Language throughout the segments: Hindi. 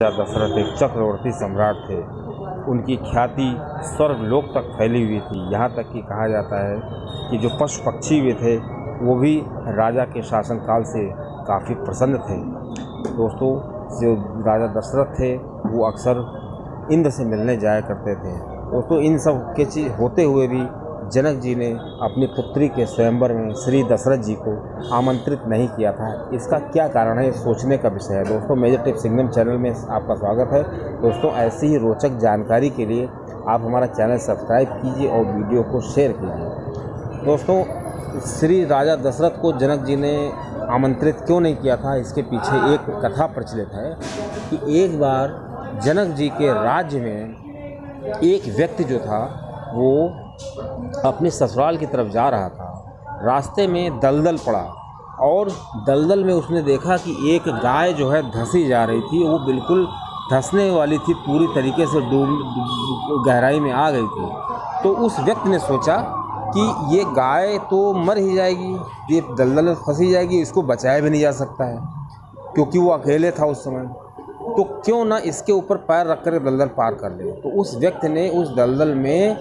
राजा दशरथ एक चक्रवर्ती सम्राट थे। उनकी ख्याति स्वर्गलोक तक फैली हुई थी। यहाँ तक कि कहा जाता है कि जो पशु पक्षी भी थे वो भी राजा के शासनकाल से काफ़ी प्रसन्न थे। दोस्तों, जो राजा दशरथ थे वो अक्सर इंद्र से मिलने जाया करते थे। दोस्तों, इन सब के चीज़ होते हुए भी जनक जी ने अपनी पुत्री के स्वयंवर में श्री दशरथ जी को आमंत्रित नहीं किया था। इसका क्या कारण है, सोचने का विषय है। दोस्तों, मेजर टिप्स इंडियन चैनल में आपका स्वागत है। दोस्तों, ऐसी ही रोचक जानकारी के लिए आप हमारा चैनल सब्सक्राइब कीजिए और वीडियो को शेयर कीजिए। दोस्तों, श्री राजा दशरथ को जनक जी ने आमंत्रित क्यों नहीं किया था, इसके पीछे एक कथा प्रचलित है कि एक बार जनक जी के राज्य में एक व्यक्ति जो था वो अपने ससुराल की तरफ जा रहा था। रास्ते में दलदल पड़ा और दलदल में उसने देखा कि एक गाय जो है धंसी जा रही थी। वो बिल्कुल धंसने वाली थी, पूरी तरीके से गहराई में आ गई थी। तो उस व्यक्ति ने सोचा कि ये गाय तो मर ही जाएगी, ये दलदल में फंसी जाएगी, इसको बचाया भी नहीं जा सकता है क्योंकि वो अकेले था उस समय। तो क्यों ना इसके ऊपर पैर रख कर दलदल पार कर ले। तो उस व्यक्ति ने उस दलदल में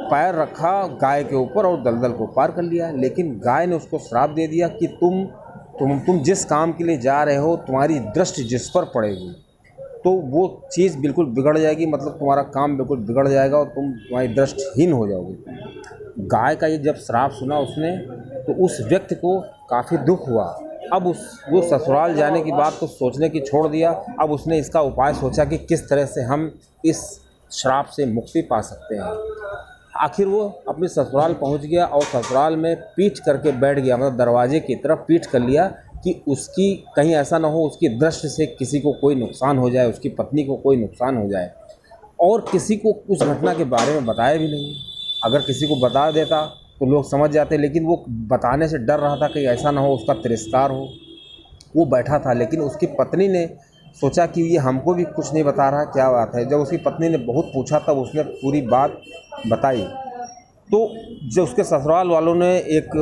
पैर रखा गाय के ऊपर और दलदल को पार कर लिया। लेकिन गाय ने उसको श्राप दे दिया कि तुम जिस काम के लिए जा रहे हो, तुम्हारी दृष्टि जिस पर पड़ेगी तो वो चीज़ बिल्कुल बिगड़ जाएगी, मतलब तुम्हारा काम बिल्कुल बिगड़ जाएगा और तुम्हारी दृष्टिहीन हो जाओगे। गाय का ये जब श्राप सुना उसने, तो उस व्यक्ति को काफ़ी दुख हुआ। अब वो ससुराल जाने की बात तो सोचने की छोड़ दिया। अब उसने इसका उपाय सोचा कि किस तरह से हम इस श्राप से मुक्ति पा सकते हैं। आखिर वो अपने ससुराल पहुंच गया और ससुराल में पीठ करके बैठ गया, मतलब दरवाजे की तरफ पीठ कर लिया कि उसकी कहीं ऐसा ना हो उसकी दृष्टि से किसी को कोई नुकसान हो जाए, उसकी पत्नी को कोई नुकसान हो जाए। और किसी को उस घटना के बारे में बताया भी नहीं। अगर किसी को बता देता तो लोग समझ जाते, लेकिन वो बताने से डर रहा था कि ऐसा ना हो उसका तिरस्कार हो। वो बैठा था, लेकिन उसकी पत्नी ने सोचा कि ये हमको भी कुछ नहीं बता रहा, क्या बात है। जब उसकी पत्नी ने बहुत पूछा तब उसने पूरी बात बताई। तो जब उसके ससुराल वालों ने एक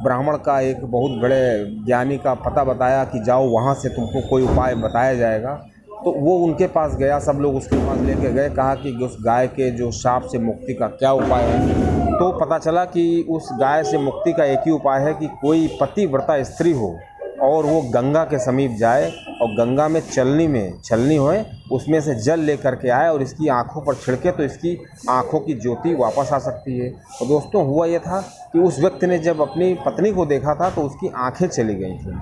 ब्राह्मण का, एक बहुत बड़े ज्ञानी का पता बताया कि जाओ वहाँ से तुमको कोई उपाय बताया जाएगा, तो वो उनके पास गया। सब लोग उसके पास लेके गए, कहा कि उस गाय के जो श्राप से मुक्ति का क्या उपाय है। तो पता चला कि उस गाय से मुक्ति का एक ही उपाय है कि कोई पतिव्रता स्त्री हो और वो गंगा के समीप जाए और गंगा में छलनी होए, उसमें से जल लेकर के आए और इसकी आंखों पर छिड़के तो इसकी आंखों की ज्योति वापस आ सकती है। तो दोस्तों, हुआ ये था कि उस व्यक्ति ने जब अपनी पत्नी को देखा था तो उसकी आंखें चली गई थी।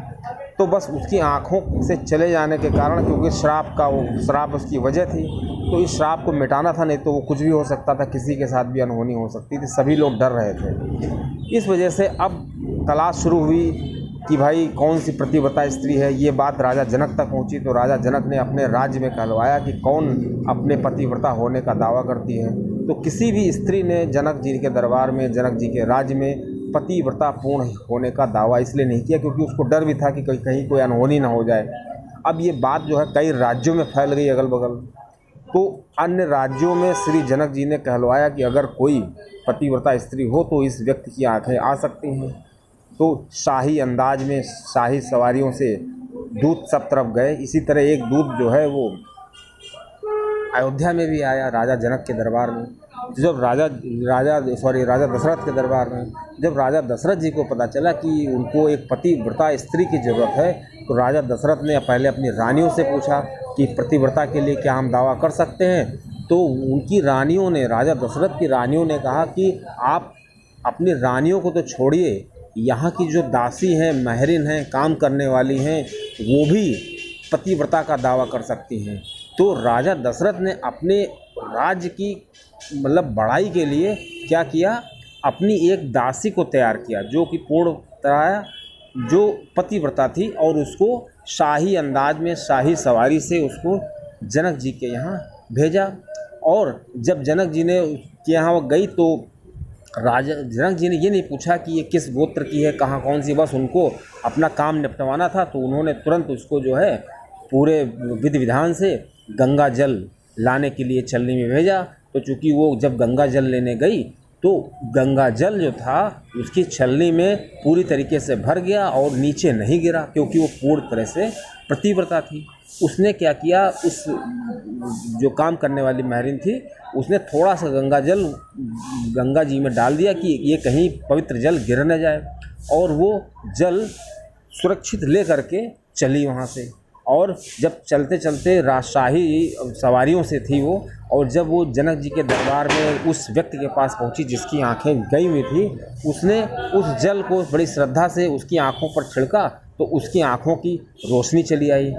तो बस उसकी आंखों से चले जाने के कारण, क्योंकि श्राप उसकी वजह थी, तो इस श्राप को मिटाना था, नहीं तो वो कुछ भी हो सकता था, किसी के साथ भी अनहोनी हो सकती थी। सभी लोग डर रहे थे। इस वजह से अब तलाश शुरू हुई कि भाई कौन सी पतिव्रता स्त्री है। ये बात राजा जनक तक पहुंची तो राजा जनक ने अपने राज्य में कहलवाया कि कौन अपने पतिव्रता होने का दावा करती है। तो किसी भी स्त्री ने जनक जी के दरबार में, जनक जी के राज्य में पतिव्रता पूर्ण होने का दावा इसलिए नहीं किया क्योंकि उसको डर भी था कि कहीं कोई अनहोनी ना हो जाए। अब ये बात जो है कई राज्यों में फैल गई अगल बगल। तो अन्य राज्यों में श्री जनक जी ने कहलवाया कि अगर कोई पतिव्रता स्त्री हो तो इस व्यक्ति की आंखें आ सकती हैं। तो शाही अंदाज में शाही सवारियों से दूत सब तरफ गए। इसी तरह एक दूत जो है वो अयोध्या में भी आया राजा जनक के दरबार में। जब राजा दशरथ के दरबार में जब राजा दशरथ जी को पता चला कि उनको एक पतिव्रता स्त्री की ज़रूरत है, तो राजा दशरथ ने पहले अपनी रानियों से पूछा कि पतिव्रता के लिए क्या हम दावा कर सकते हैं। तो उनकी रानियों ने, राजा दशरथ की रानियों ने कहा कि आप अपनी रानियों को तो छोड़िए, यहाँ की जो दासी हैं, महरिन हैं, काम करने वाली हैं, वो भी पतिव्रता का दावा कर सकती हैं। तो राजा दशरथ ने अपने राज्य की मतलब बढ़ाई के लिए क्या किया, अपनी एक दासी को तैयार किया जो कि पूर्णतः जो पतिव्रता थी, और उसको शाही अंदाज में शाही सवारी से उसको जनक जी के यहाँ भेजा। और जब जनक जी ने के यहाँ वो गई तो राजा जनक जी ने ये नहीं पूछा कि ये किस गोत्र की है, कहाँ कौन सी, बस उनको अपना काम निपटवाना था। तो उन्होंने तुरंत उसको जो है पूरे विधि विधान से गंगा जल लाने के लिए छलनी में भेजा। तो चूँकि वो जब गंगा जल लेने गई तो गंगा जल जो था उसकी छलनी में पूरी तरीके से भर गया और नीचे नहीं गिरा, क्योंकि वो पूर्ण तरह से पतिव्रता थी। उसने क्या किया, उस जो काम करने वाली महरिन थी उसने थोड़ा सा गंगा जी में डाल दिया कि ये कहीं पवित्र जल गिर न जाए, और वो जल सुरक्षित ले करके चली वहाँ से। और जब चलते चलते राजशाही सवारियों से थी वो, और जब वो जनक जी के दरबार में उस व्यक्ति के पास पहुंची जिसकी आंखें गई हुई थी, उसने उस जल को बड़ी श्रद्धा से उसकी आंखों पर छिड़का तो उसकी आंखों की रोशनी चली आई।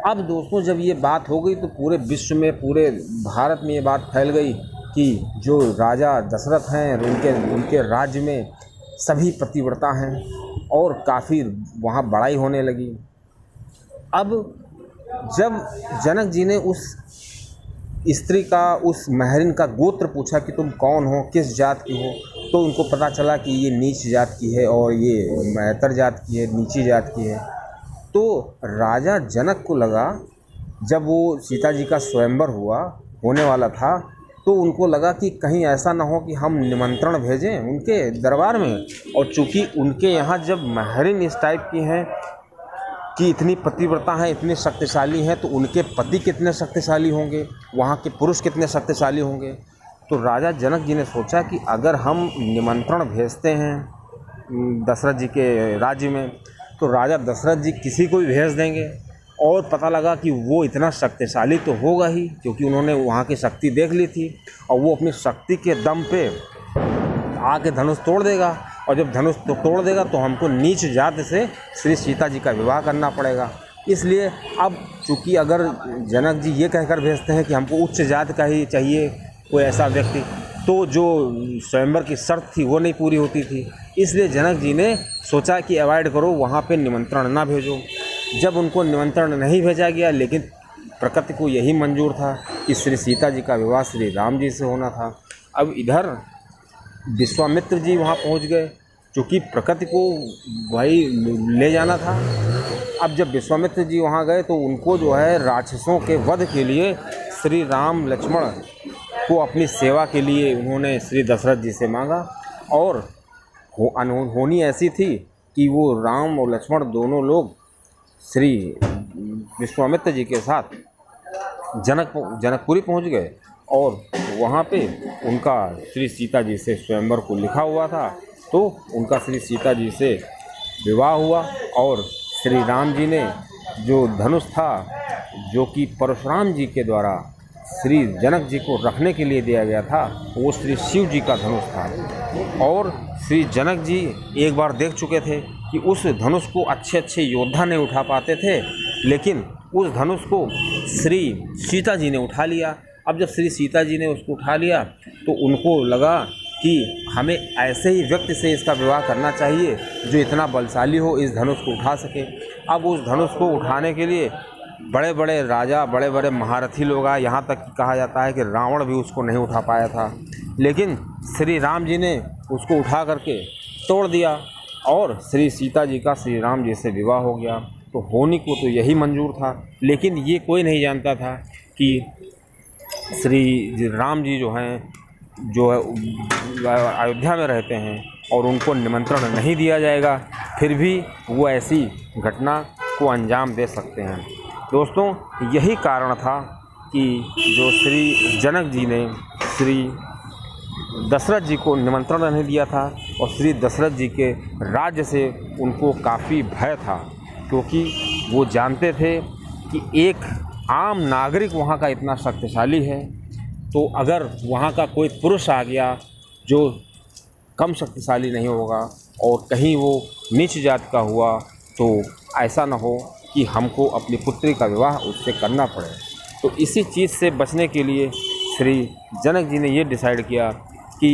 अब दोस्तों जब ये बात हो गई तो पूरे विश्व में, पूरे भारत में ये बात फैल गई कि जो राजा दशरथ हैं उनके राज्य में सभी पतिव्रता हैं, और काफ़ी वहाँ बड़ाई होने लगी। अब जब जनक जी ने उस स्त्री का, उस महरिन का गोत्र पूछा कि तुम कौन हो, किस जात की हो, तो उनको पता चला कि ये नीच जात की है और ये मैतर जात की है, नीची जात की है। तो राजा जनक को लगा, जब वो सीता जी का स्वयंवर होने वाला था, तो उनको लगा कि कहीं ऐसा ना हो कि हम निमंत्रण भेजें उनके दरबार में, और चूँकि उनके यहाँ जब महरिन इस टाइप की हैं कि इतनी पतिव्रता हैं, इतने शक्तिशाली हैं, तो उनके पति कितने शक्तिशाली होंगे, वहाँ के पुरुष कितने शक्तिशाली होंगे। तो राजा जनक जी ने सोचा कि अगर हम निमंत्रण भेजते हैं दशरथ जी के राज्य में, तो राजा दशरथ जी किसी को भी भेज देंगे, और पता लगा कि वो इतना शक्तिशाली तो होगा ही, क्योंकि उन्होंने वहाँ की शक्ति देख ली थी, और वो अपनी शक्ति के दम पे आके धनुष तोड़ देगा, और जब धनुष तोड़ देगा तो हमको नीच जात से श्री सीता जी का विवाह करना पड़ेगा। इसलिए अब चूँकि अगर जनक जी ये कहकर भेजते हैं कि हमको उच्च जात का ही चाहिए कोई ऐसा व्यक्ति, तो जो स्वयंवर की शर्त थी वो नहीं पूरी होती थी। इसलिए जनक जी ने सोचा कि अवॉइड करो, वहाँ पे निमंत्रण ना भेजो। जब उनको निमंत्रण नहीं भेजा गया, लेकिन प्रकृति को यही मंजूर था कि श्री सीता जी का विवाह श्री राम जी से होना था। अब इधर विश्वामित्र जी वहाँ पहुँच गए, क्योंकि प्रकृति को वही ले जाना था। अब जब विश्वामित्र जी वहाँ गए तो उनको जो है राक्षसों के वध के लिए श्री राम लक्ष्मण को अपनी सेवा के लिए उन्होंने श्री दशरथ जी से मांगा, और होनी ऐसी थी कि वो राम और लक्ष्मण दोनों लोग श्री विश्वामित्र जी के साथ जनकपुरी पहुँच गए, और वहाँ पे उनका श्री सीता जी से स्वयंवर को लिखा हुआ था, तो उनका श्री सीता जी से विवाह हुआ। और श्री राम जी ने जो धनुष था, जो कि परशुराम जी के द्वारा श्री जनक जी को रखने के लिए दिया गया था, वो श्री शिव जी का धनुष था। और श्री जनक जी एक बार देख चुके थे कि उस धनुष को अच्छे अच्छे योद्धा नहीं उठा पाते थे, लेकिन उस धनुष को श्री सीता जी ने उठा लिया। अब जब श्री सीता जी ने उसको उठा लिया तो उनको लगा कि हमें ऐसे ही व्यक्ति से इसका विवाह करना चाहिए जो इतना बलशाली हो, इस धनुष को उठा सके। अब उस धनुष को उठाने के लिए बड़े बड़े राजा, बड़े बड़े महारथी लोग आए, यहाँ तक कि कहा जाता है कि रावण भी उसको नहीं उठा पाया था, लेकिन श्री राम जी ने उसको उठा करके तोड़ दिया, और श्री सीता जी का श्री राम जी से विवाह हो गया। तो होनी को तो यही मंजूर था, लेकिन ये कोई नहीं जानता था कि श्री राम जी जो हैं, जो अयोध्या में रहते हैं, और उनको निमंत्रण नहीं दिया जाएगा, फिर भी वो ऐसी घटना को अंजाम दे सकते हैं। दोस्तों, यही कारण था कि जो श्री जनक जी ने श्री दशरथ जी को निमंत्रण नहीं दिया था, और श्री दशरथ जी के राज्य से उनको काफ़ी भय था, क्योंकि वो जानते थे कि एक आम नागरिक वहाँ का इतना शक्तिशाली है, तो अगर वहाँ का कोई पुरुष आ गया जो कम शक्तिशाली नहीं होगा और कहीं वो नीच जात का हुआ, तो ऐसा न हो कि हमको अपनी पुत्री का विवाह उससे करना पड़े। तो इसी चीज़ से बचने के लिए श्री जनक जी ने ये डिसाइड किया कि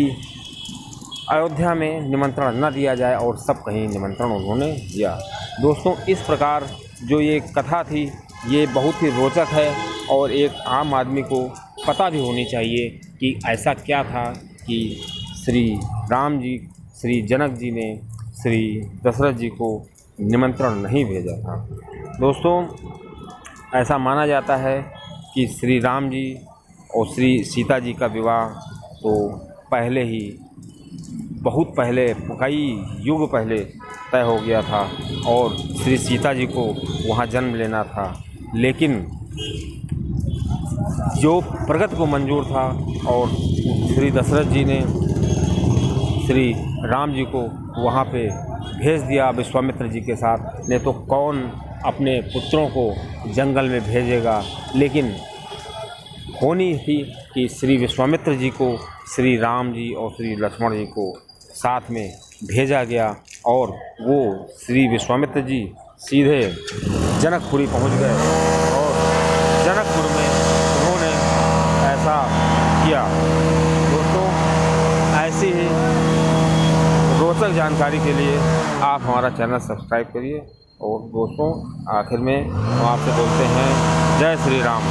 अयोध्या में निमंत्रण न दिया जाए, और सब कहीं निमंत्रण उन्होंने दिया। दोस्तों, इस प्रकार जो ये कथा थी ये बहुत ही रोचक है, और एक आम आदमी को पता भी होनी चाहिए कि ऐसा क्या था कि श्री राम जी, श्री जनक जी ने श्री दशरथ जी को निमंत्रण नहीं भेजा था। दोस्तों, ऐसा माना जाता है कि श्री राम जी और श्री सीता जी का विवाह तो पहले ही, बहुत पहले, कई युग पहले तय हो गया था, और श्री सीता जी को वहाँ जन्म लेना था। लेकिन जो प्रगति को मंजूर था और श्री दशरथ जी ने श्री राम जी को वहाँ पे भेज दिया विश्वामित्र जी के साथ, नहीं तो कौन अपने पुत्रों को जंगल में भेजेगा। लेकिन होनी थी कि श्री विश्वामित्र जी को श्री राम जी और श्री लक्ष्मण जी को साथ में भेजा गया और वो श्री विश्वामित्र जी सीधे जनकपुरी पहुंच गए और जनकपुर में उन्होंने ऐसा किया। दोस्तों, ऐसी ही रोचक जानकारी के लिए आप हमारा चैनल सब्सक्राइब करिए। और दोस्तों, आखिर में हम आपसे बोलते हैं जय श्री राम।